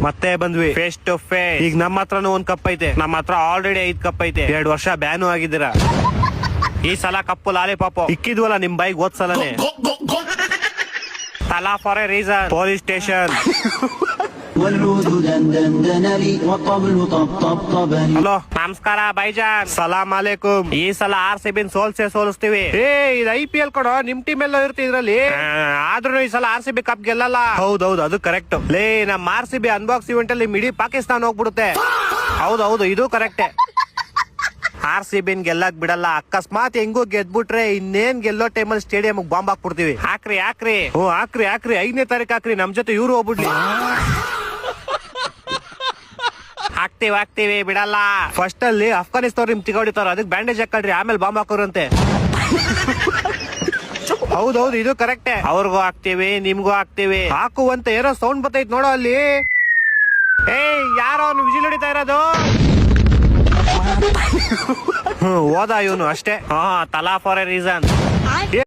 ಮತ್ತೆ ಬಂದ್ವಿ face to face. ಈಗ ನಮ್ಮ ಹತ್ರನೂ ಒಂದ್ ಕಪ್ ಐತೆ, ನಮ್ಮ ಹತ್ರ ಆಲ್ರೆಡಿ 5 ಕಪ್ ಐತೆ. 2 ವರ್ಷ ಬ್ಯಾನು ಆಗಿದ್ದೀರಾ. ಈ ಸಲ ಕಪ್ಪು ಲಾಲಿಪಾಪ್ ಇಕ್ಕಿದ್ವಲ್ಲ ನಿಮ್ ಬೈಕ್ ಓದ್ಸಲನೆ. ತಲಾ for A reason. Police station. Hello ನಮಸ್ಕಾರ ಬೈಜಾನ್. ಸಲಾಂ ಅಲೈಕುಂ. ಈ ಸಲ RCB ಸೋಲಿಸ್ತೀವಿ. ಇದು IPL ಕೊಡೋ, ನಿಮ್ ಟೀಮ್ ಎಲ್ಲ ಇರುತ್ತೆ ಇದ್ರಲ್ಲಿ. ಆದ್ರೂ ಈ ಸಲ RCB ಕಪ್ ಗೆಲ್ಲಲ್ಲ. ಹೌದೌದು, ಅದು ಕರೆಕ್ಟ್. ಲೇ ನಮ್ RCB ಅನ್ಬಾಕ್ಸ್ ಇವೆಂಟ್ ಅಲ್ಲಿ ಇಡೀ ಪಾಕಿಸ್ತಾನ ಹೋಗ್ಬಿಡುತ್ತೆ. ಹೌದೌದು, ಇದು ಕರೆಕ್ಟ್. RCB ಗೆಲ್ಲಕ್ ಬಿಡಲ್ಲ. ಅಕಸ್ಮಾತ್ ಹೆಂಗೋ ಗೆದ್ಬಿಟ್ರೆ ಇನ್ನೇನ್ ಗೆಲ್ಲೋ ಟೈಮಲ್ಲಿ ಸ್ಟೇಡಿಯಂ ಬಾಂಬ್ ಹಾಕ್ಬಿಡ್ತೀವಿ. ಹಾಕ್ರಿ. ಹ್ಞೂ ಹಾಕ್ರಿ 5ನೇ ತಾರೀಕು ಹಾಕ್ರಿ. ನಮ್ ಜೊತೆ ಇವ್ರು ಹೋಗ್ಬಿಡ್ಲಿ. ಹಾಕ್ತಿವಿ ಬಿಡಲ್ಲ. ಫಸ್ಟ್ ಅಲ್ಲಿ ಅಫ್ಘಾನಿಸ್ತಾನ ನಿಮ್ ತಿಗೋಡಿತಾರ, ಅದಕ್ಕೆ ಬ್ಯಾಂಡೇಜ್ ಹಾಕಳ್ರಿ, ಆಮೇಲೆ ಬಾಂಬ್ ಹಾಕೋರಂತೆ. ಹೌದೌದು, ಇದು ಕರೆಕ್ಟೇ. ಅವ್ರಿಗೂ ಹಾಕ್ತಿವಿ, ನಿಮ್ಗೂ ಹಾಕ್ತಿವಿ. ಹಾಕುವಂತ ಏನೋ ಸೌಂಡ್ ಬರ್ತೈತ್ ನೋಡೋ ಅಲ್ಲಿ. ಯಾರೋ ಅವ್ನು ವಿಜಿಲ್ ಹೊಡಿತಾ ಇರೋದು. ಹೋದ ಇವನು ಅಷ್ಟೇ. ತಲಾ ಫಾರ್ ಎ ರೀಸನ್.